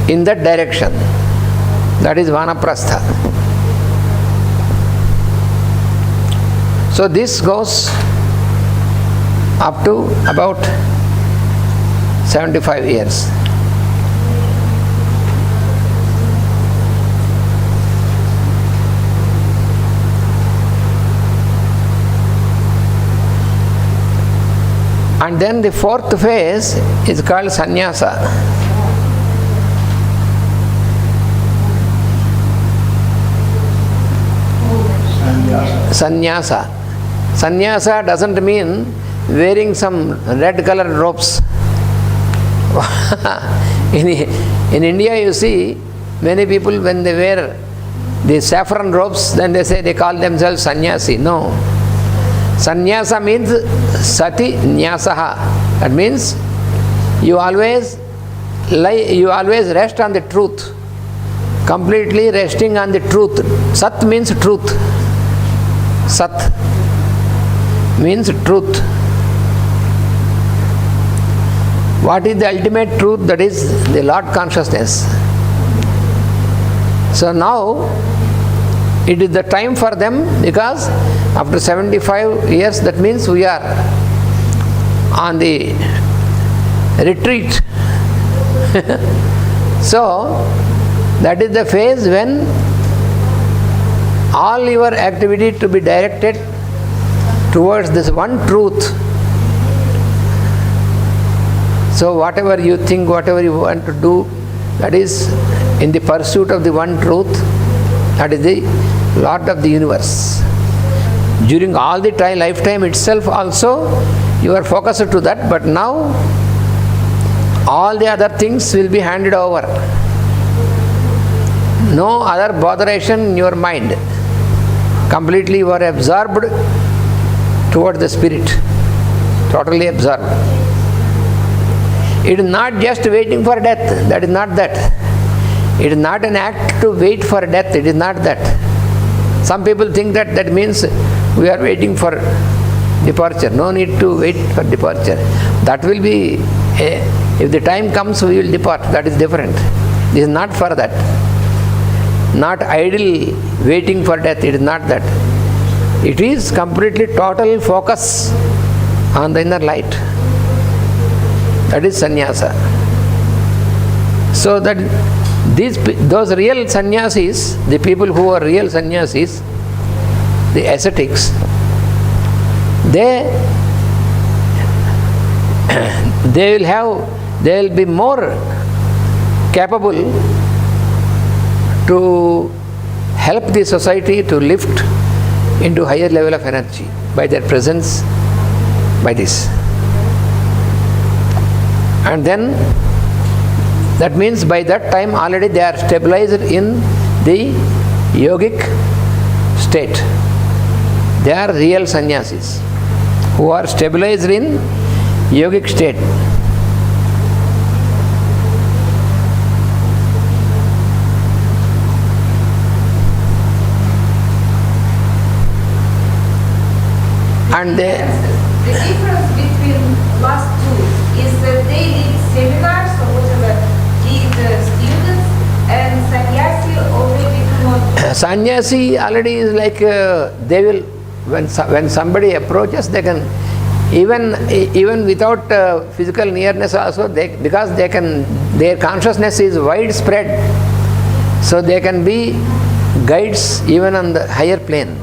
in that direction. That is vanaprastha. So this goes up to about 75 years. And then the fourth phase is called sannyasa. Sannyasa. Sannyasa doesn't mean wearing some red colored robes. in India you see many people when they wear the saffron robes, then they say they call themselves sannyasi. No. Sannyasa means sati nyasaha. That means you always rest on the truth. Completely resting on the truth. Sat means truth. Sat means truth. What is the ultimate truth? That is the Lord consciousness. So now it is the time for them, because after 75 years, that means we are on the retreat. So that is the phase when all your activity to be directed towards this one truth. So whatever you think, whatever you want to do, that is in the pursuit of the one truth. That is the Lord of the universe. During all the lifetime itself also you are focused to that, but now all the other things will be handed over. No other botheration in your mind. Completely you are absorbed toward the spirit. Totally absorbed. It is not just waiting for death. That is not that. It is not an act to wait for death. It is not that. Some people think that that means we are waiting for departure. No need to wait for departure. That will be, if the time comes, we will depart. That is different. This is not for that. Not idle waiting for death. It is not that. It is completely total focus on the inner light. That is sannyasa. So that those real sannyasis, the people who are real sannyasis, the ascetics, they will be more capable to help the society to lift into higher level of energy by their presence, by this. And then that means by that time already they are stabilized in the yogic state. They are real sannyasis who are stabilized in yogic state. And the difference between last two is that they lead seminars or whatever, the students, and sannyasi already do not. Sannyasi already is like they will, when somebody approaches, they can even without physical nearness also, because their consciousness is widespread, so they can be guides even on the higher plane.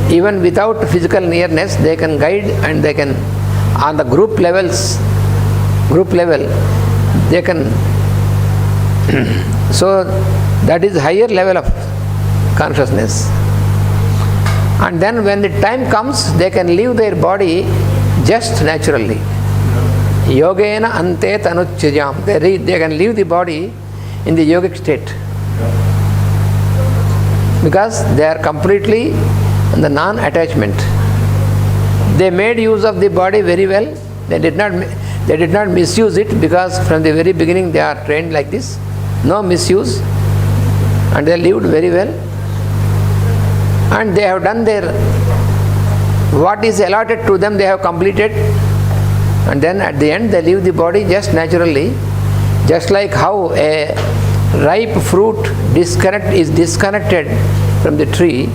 Even without physical nearness, they can guide, and they can, on the group level, they can. So that is higher level of consciousness. And then when the time comes, they can leave their body just naturally. Yogena ante tanuchyajam. They can leave the body in the yogic state, because they are completely in the non-attachment. They made use of the body very well. They did not misuse it, because from the very beginning they are trained like this. No misuse, and they lived very well. And they have done what is allotted to them, they have completed. And then at the end they leave the body just naturally Just like how a ripe fruit is disconnected from the tree,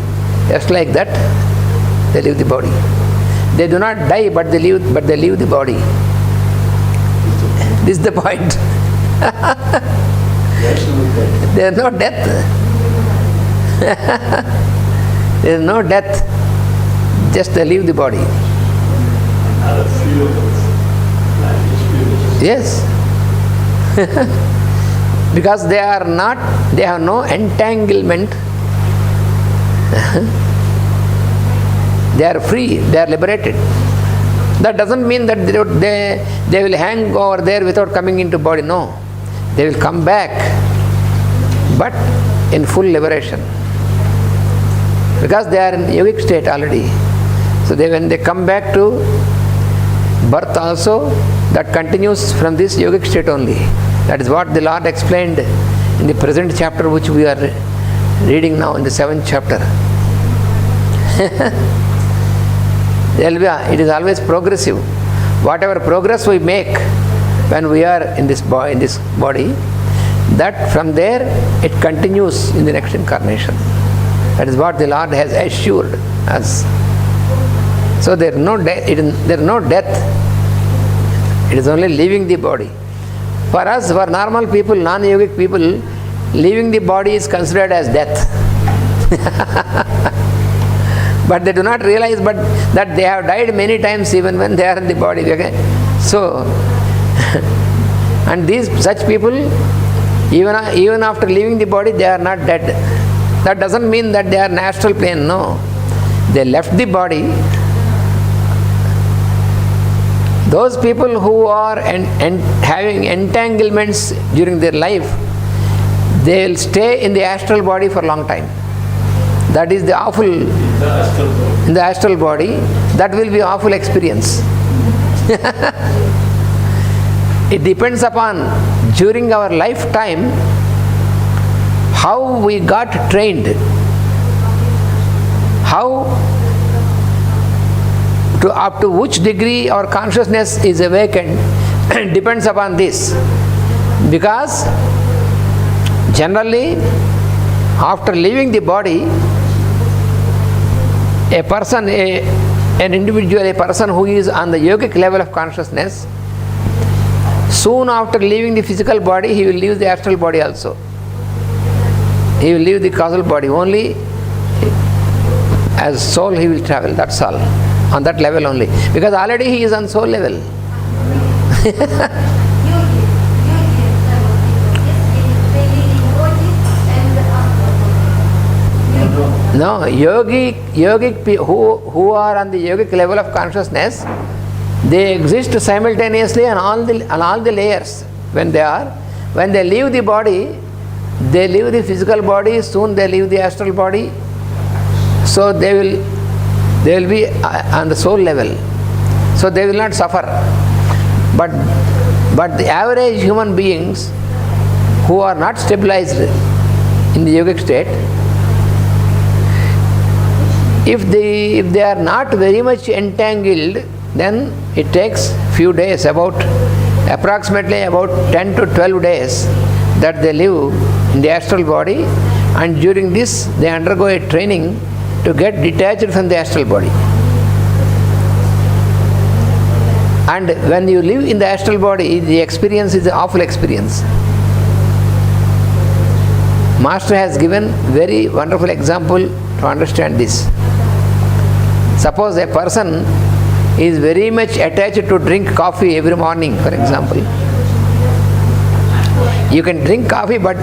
just like that, they leave the body. They do not die, but they leave the body. This is the point. There is no death. There is no death. Just they leave the body. Yes. Because they have no entanglement. They are free, they are liberated. That doesn't mean that they will hang over there without coming into body. No. They will come back, but in full liberation. Because they are in yogic state already. So when they come back to birth also, that continues from this yogic state only. That is what the Lord explained in the present chapter, which we are reading now in the 7th chapter. It is always progressive. Whatever progress we make when we are in this body, that from there it continues in the next incarnation. That is what the Lord has assured us. So there is no death. It is only leaving the body. For us, for normal people, non-yogic people, leaving the body is considered as death. But they do not realize that they have died many times even when they are in the body. Okay? So, and such people, even after leaving the body, they are not dead. That doesn't mean that they are in astral plane. No. They left the body. Those people who are having entanglements during their life, they will stay in the astral body for a long time. That is the awful, in the astral body, that will be awful experience. It depends upon, during our lifetime, how we got trained, up to which degree our consciousness is awakened, depends upon this. Because generally, after leaving the body, a person who is on the yogic level of consciousness, soon after leaving the physical body, he will leave the astral body also. He will leave the causal body. Only as soul he will travel, that's all. On that level only. Because already he is on soul level. No, yogic who are on the yogic level of consciousness, they exist simultaneously on all the layers. When they leave the body, they leave the physical body, soon they leave the astral body. So they will be on the soul level. So they will not suffer. But the average human beings who are not stabilized in the yogic state, if they are not very much entangled, then it takes few days, approximately about 10 to 12 days that they live in the astral body, and during this they undergo a training to get detached from the astral body. And when you live in the astral body, the experience is an awful experience. Master has given very wonderful example to understand this. Suppose a person is very much attached to drink coffee every morning, for example. You can drink coffee, but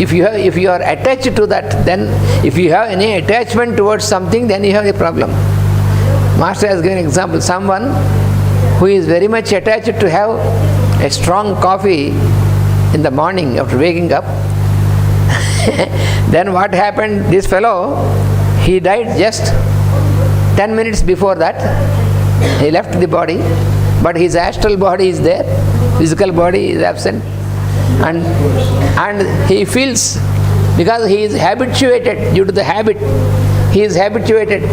if you are attached to that, then if you have any attachment towards something, then you have a problem. Master has given an example. Someone who is very much attached to have a strong coffee in the morning after waking up, then what happened? This fellow, he died just 10 minutes before that. He left the body, but his astral body is there, physical body is absent. And he feels, because he is habituated, due to the habit, he is habituated,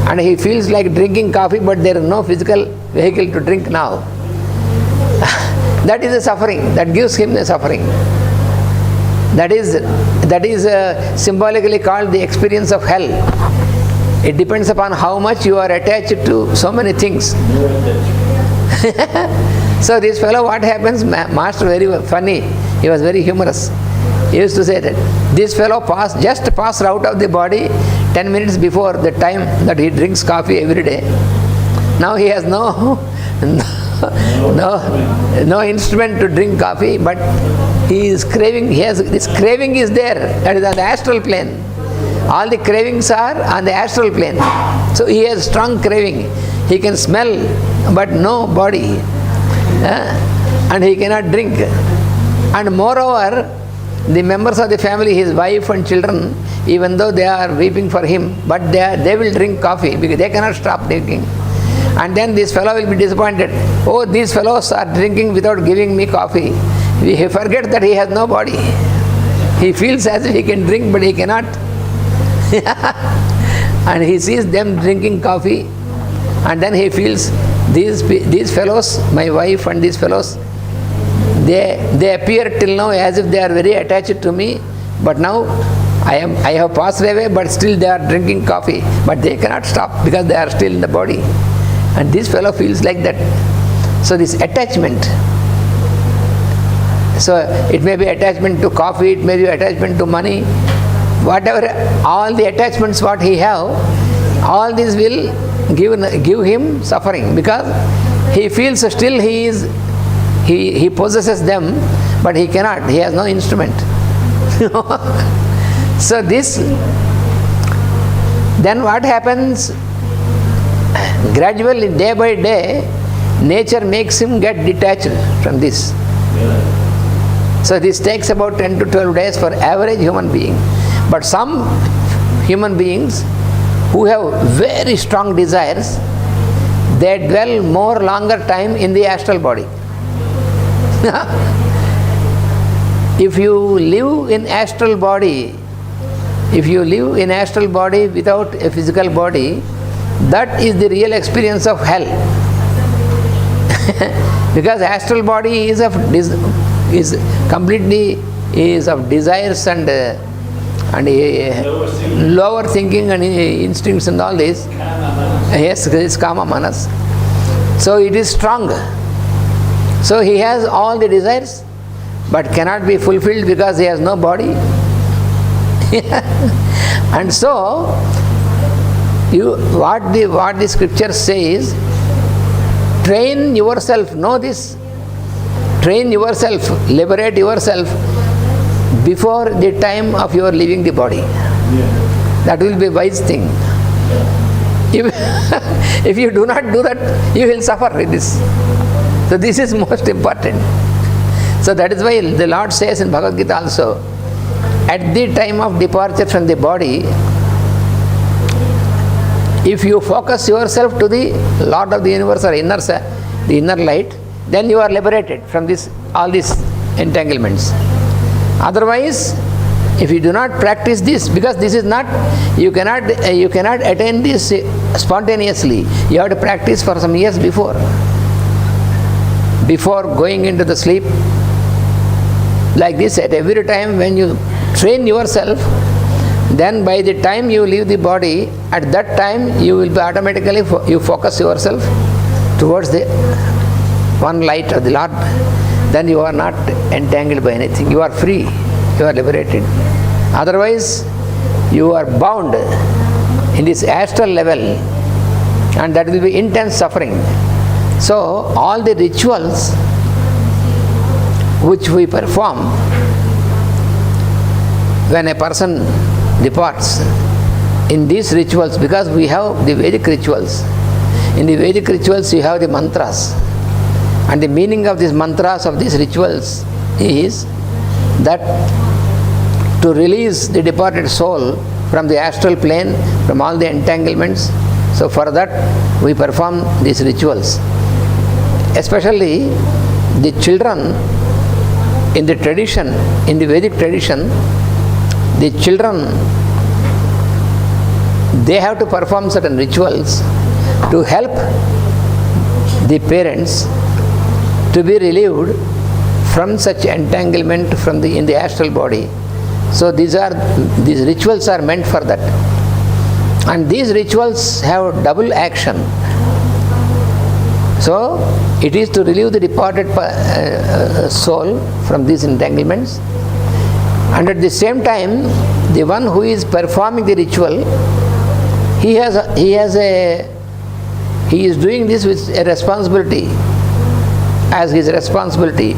and he feels like drinking coffee, but there is no physical vehicle to drink now. That is a suffering. That gives him the suffering. That is symbolically called the experience of hell. It depends upon how much you are attached to so many things. So this fellow, what happens? Master very funny. He was very humorous. He used to say that this fellow just passed out of the body 10 minutes before the time that he drinks coffee every day. Now he has no instrument to drink coffee, but he is craving. This craving is there. That is on the astral plane. All the cravings are on the astral plane. So he has strong craving. He can smell, but no body, and he cannot drink. And moreover, the members of the family, his wife and children, even though they are weeping for him, but they will drink coffee because they cannot stop drinking. And then this fellow will be disappointed. Oh, these fellows are drinking without giving me coffee. He forgets that he has no body. He feels as if he can drink, but he cannot. And he sees them drinking coffee, and then he feels these fellows, my wife and these fellows, they appear till now as if they are very attached to me, but now I have passed away, but still they are drinking coffee, but they cannot stop because they are still in the body. And this fellow feels like that. So this attachment, so it may be attachment to coffee, it may be attachment to money, whatever, all the attachments what he have, all these will give him suffering, because he feels still he possesses them, but he cannot, he has no instrument. So this, then what happens? Gradually, day by day, nature makes him get detached from this. So this takes about 10 to 12 days for average human being. But some human beings who have very strong desires, they dwell more longer time in the astral body. If you live in astral body, without a physical body, that is the real experience of hell. Because astral body is completely of desires and lower thinking and instincts and all this. Yes, it is kama manas. So it is strong. So he has all the desires, but cannot be fulfilled because he has no body. And so, what the scripture says, train yourself, know this, train yourself, liberate yourself before the time of your leaving the body. That will be a wise thing. If you do not do that, you will suffer with this. So this is most important. So that is why the Lord says in Bhagavad Gita also, at the time of departure from the body, if you focus yourself to the Lord of the universe or the inner light, then you are liberated from all these entanglements. Otherwise, if you do not practice this, because this is not, you cannot attain this spontaneously. You have to practice for some years before going into the sleep. Like this, at every time when you train yourself, then by the time you leave the body, at that time you will be automatically, you focus yourself towards the one light of the Lord. Then you are not entangled by anything. You are free. You are liberated. Otherwise, you are bound in this astral level, and that will be intense suffering. So, all the rituals which we perform when a person departs, in these rituals, because we have the Vedic rituals, in the Vedic rituals you have the mantras, and the meaning of these mantras of these rituals is that to release the departed soul from the astral plane, from all the entanglements. So for that we perform these rituals. Especially the children in the tradition, in the Vedic tradition, the children, they have to perform certain rituals to help the parents to be relieved from such entanglement from in the astral body. So these rituals are meant for that. And these rituals have double action. So it is to relieve the departed soul from these entanglements, and at the same time the one who is performing the ritual, he is doing this with a responsibility, as his responsibility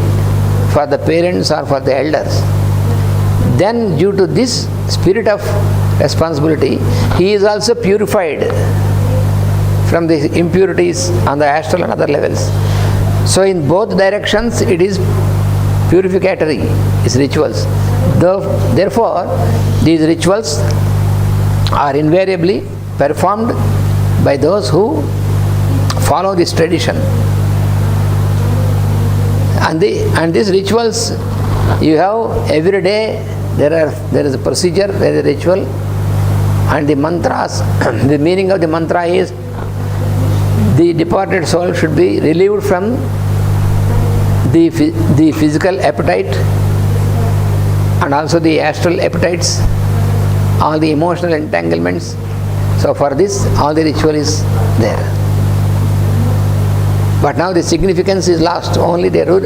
for the parents or for the elders. Then due to this spirit of responsibility, he is also purified from the impurities on the astral and other levels. So in both directions it is purificatory, these rituals. Therefore, these rituals are invariably performed by those who follow this tradition. And these rituals, you have every day, there is a procedure, there is a ritual, and the mantras, the meaning of the mantra is the departed soul should be relieved from the physical appetite and also the astral appetites, all the emotional entanglements. So for this, all the ritual is there. But now the significance is lost. Only they do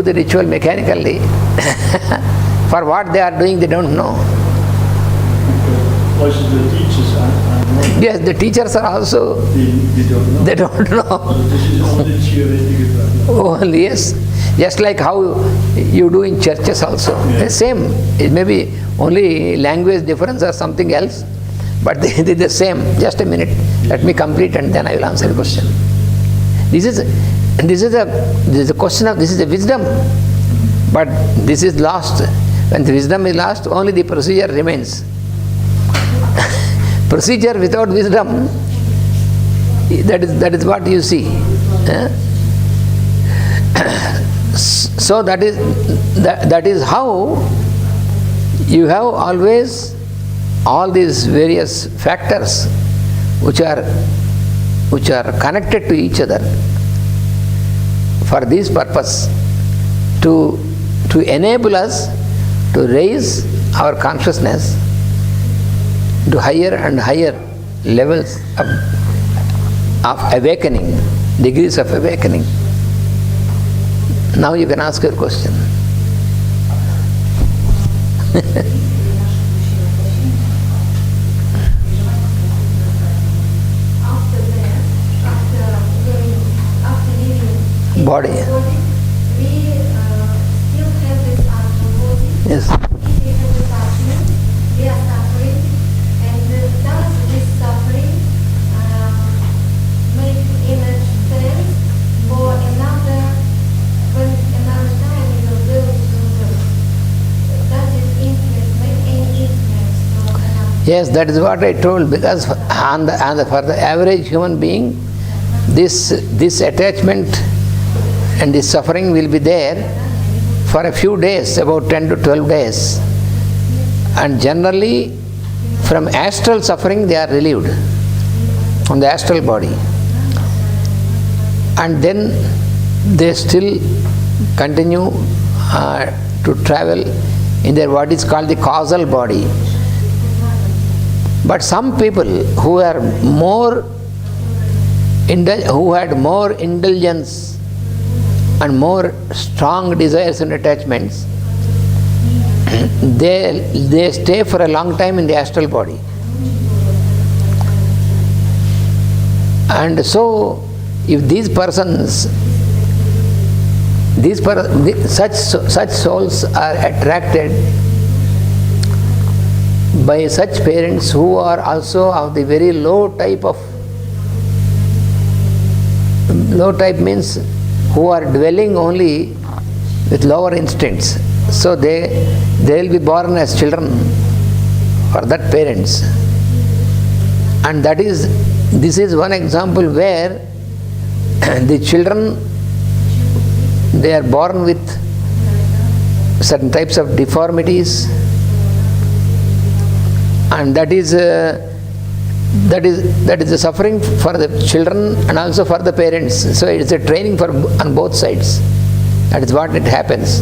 the ritual mechanically. For what they are doing, they don't know. Also the teachers are Yes, the teachers are also, they don't know. they don't know. This is only theoretical. Only, yes. Just like how you do in churches also. Yeah. The same. It may be only language difference or something else, but they are the same. Just a minute. Let me complete and then I will answer the question. This is a question of, this is a wisdom, but this is lost. When the wisdom is lost, only the procedure remains. Procedure without wisdom, that is what you see. So that is how you have always all these various factors which are connected to each other for this purpose, to enable us to raise our consciousness to higher and higher levels of awakening, degrees of awakening. Now you can ask your question. Body. We still have this astral body. Yes. We have attachment. We are suffering, and does this suffering make image sense for another time we will go through this? Does it make any influence for another? Yes, that is what I told, because for the average human being, this attachment and this suffering will be there for a few days, about 10 to 12 days. And generally, from astral suffering they are relieved, from the astral body. And then they still continue to travel in their what is called the causal body. But some people who are who had more indulgence and more strong desires and attachments, they stay for a long time in the astral body. And so, if these persons, such souls are attracted by such parents who are also of the very low type means who are dwelling only with lower instincts. So they will be born as children for that parents. And this is one example where the children, they are born with certain types of deformities, and that is a suffering for the children and also for the parents. So it's a training on both sides. That is what it happens.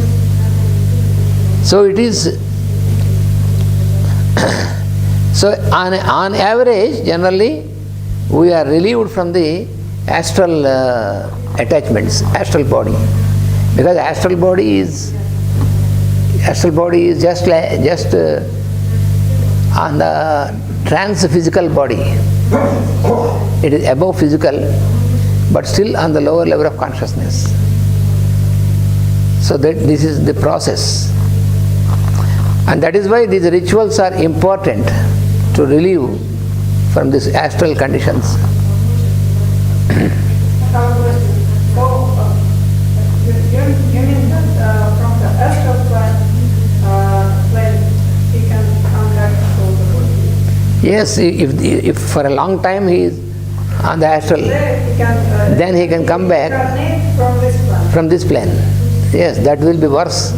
So it is, so on average, generally, we are relieved from the astral attachments, astral body. Because astral body is just on the trans-physical body. It is above physical, but still on the lower level of consciousness. So that this is the process. And that is why these rituals are important to relieve from these astral conditions. You mean that from the astral plane, he can come back to the body? Yes, if for a long time he is on the astral, then he can come back from this plane. Yes, that will be worse.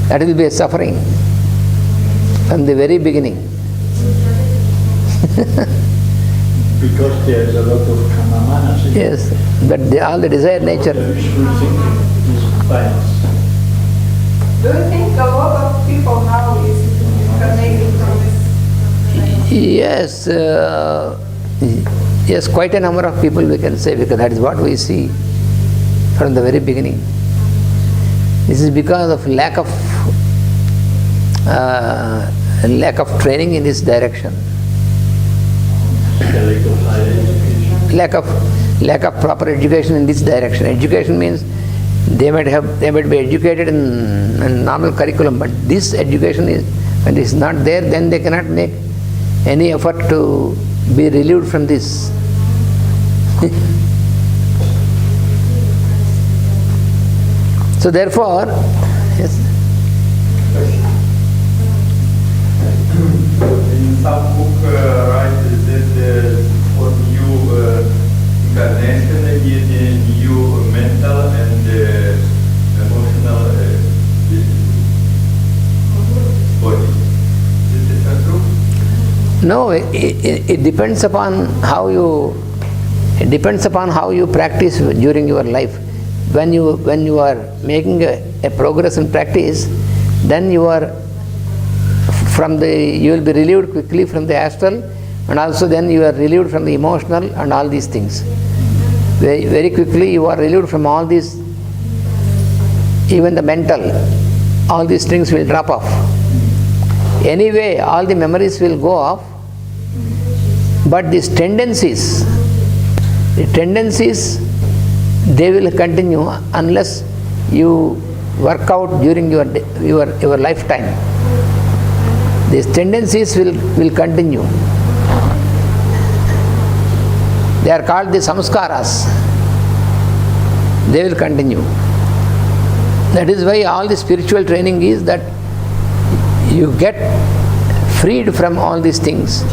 That will be a suffering from the very beginning. Because there is a lot of kamamanas. Yes, but all the desired nature. The wishful thinking is violence. Do you think a lot of people now is incarnating from this? Yes, yes, quite a number of people we can say, because that is what we see from the very beginning. This is because of lack of training in this direction. Lack of proper education in this direction. Education means they might be educated in normal curriculum, but this education is, when it is not there, then they cannot make any effort to be relieved from this. So therefore, yes. In some book, right, that for new incarnation, is a new mental and emotional body. Is this true? No, it depends upon how you. It depends upon how you practice during your life. When you are making a progress in practice, then you will be relieved quickly from the astral, and also then you are relieved from the emotional and all these things. Very, very quickly you are relieved from all these, even the mental, all these things will drop off. Anyway, all the memories will go off, but these tendencies, they will continue unless you work out during your lifetime. These tendencies will continue. They are called the samskaras. They will continue. That is why all the spiritual training is that you get freed from all these things.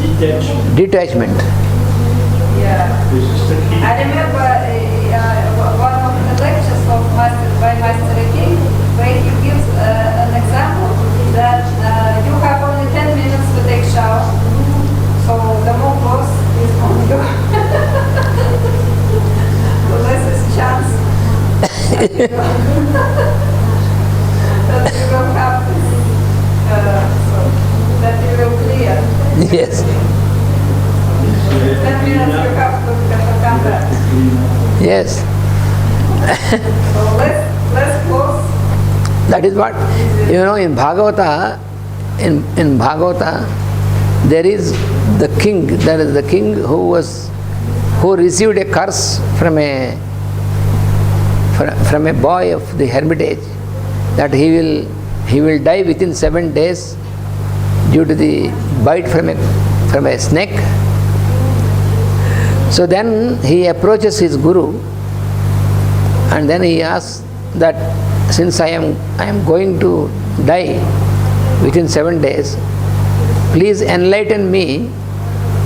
Detachment. Yeah. I remember one of the lectures of Master King, where he gives an example that you have only 10 minutes to take shower, so the more clothes is on you. So this is chance that you will have this, so that you will clear. Yes. 10 minutes you have to come back. Yes. So less clothes. That is what, in Bhagavata, in Bhagavata, there is the king who received a curse from a boy of the hermitage, that he will die within 7 days due to the bite from a snake. So then he approaches his guru, and then he asks that, since I am going to die within 7 days, please enlighten me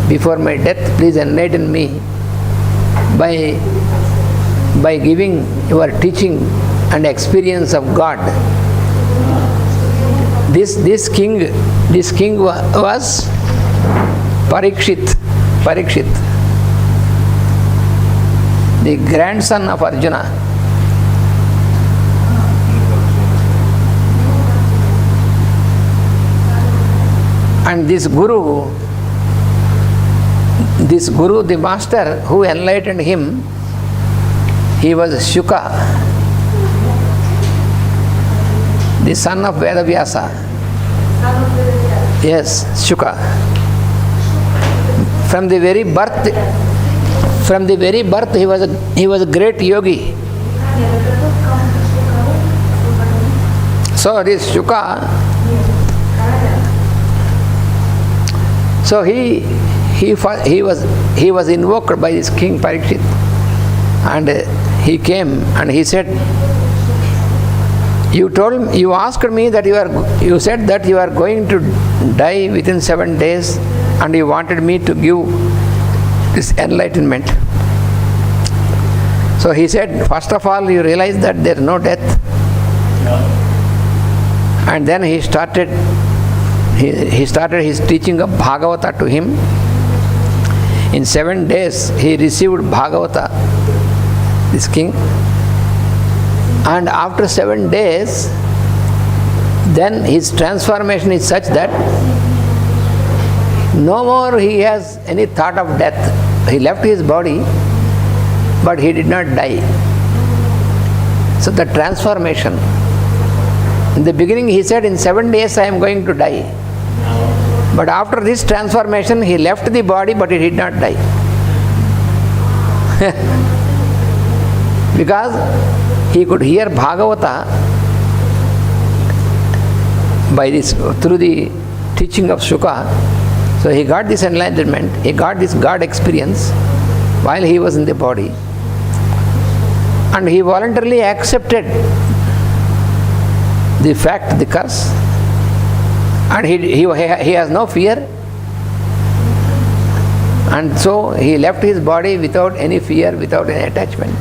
before my death. Please enlighten me by giving your teaching and experience of God. This king was Parikshit, the grandson of Arjuna. And this Guru, the master who enlightened him, he was Shuka, the son of Vedavyasa. Yes, Shuka. From the very birth, he was a great yogi. So this Shuka, so he was invoked by this king Parikshit, and he came and he said, you asked me that you said that you are going to die within 7 days, and you wanted me to give this enlightenment. So he said, first of all, you realize that there is no death. And then he started his teaching of Bhagavata to him. In 7 days he received Bhagavata, this king. And after 7 days, then his transformation is such that no more he has any thought of death. He left his body, but he did not die. So the transformation. In the beginning he said, in 7 days I am going to die. But after this transformation, he left the body, but he did not die. Because he could hear Bhagavata through the teaching of Shuka. So he got this enlightenment, he got this God experience while he was in the body. And he voluntarily accepted the fact, the curse. And he has no fear. And so he left his body without any fear, without any attachment.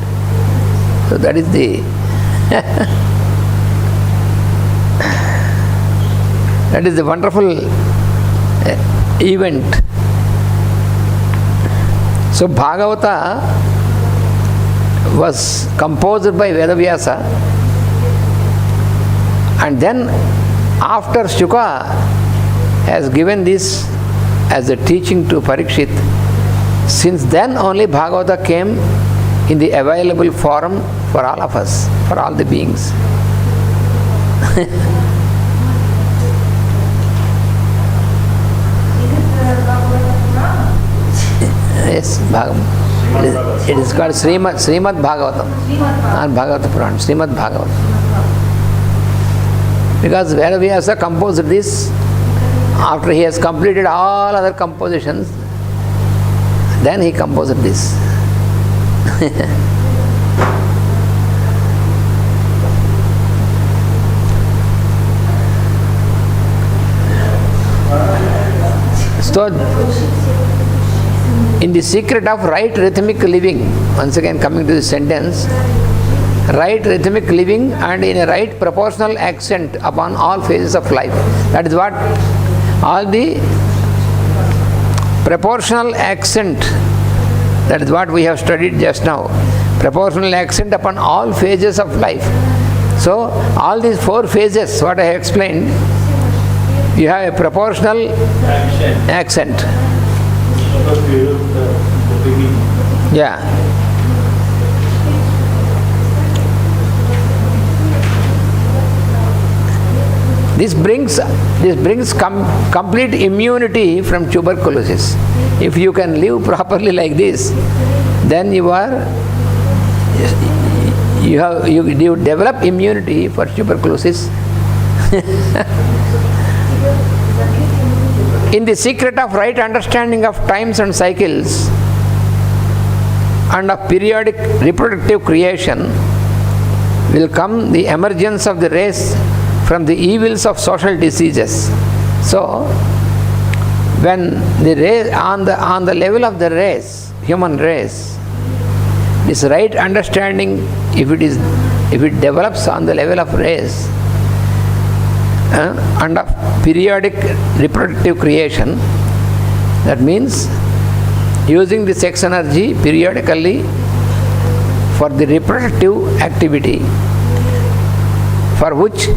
So that is the that is the wonderful event. So Bhagavata was composed by Vedavyasa, and then after Shuka has given this as a teaching to Parikshit, since then only Bhagavata came in the available form for all of us, for all the beings. Yes, it is called Srimad Bhagavatam, not Bhagavata Purana, Srimad Bhagavatam. Because Vedavyasa composed this after he has completed all other compositions, then he composed this. So, in the secret of right rhythmic living, once again coming to the sentence, right rhythmic living and in a right proportional accent upon all phases of life. That is what all the proportional accent, that is what we have studied just now. Proportional accent upon all phases of life. So, all these 4 phases, what I have explained, you have a proportional accent. Yeah. This brings complete immunity from tuberculosis. If you can live properly like this, then you develop immunity for tuberculosis. In the secret of right understanding of times and cycles and of periodic reproductive creation will come the emergence of the race from the evils of social diseases. So, when the race, on the level of the race, human race, this right understanding, if it develops on the level of race and of periodic reproductive creation, that means using the sex energy periodically for the reproductive activity, for which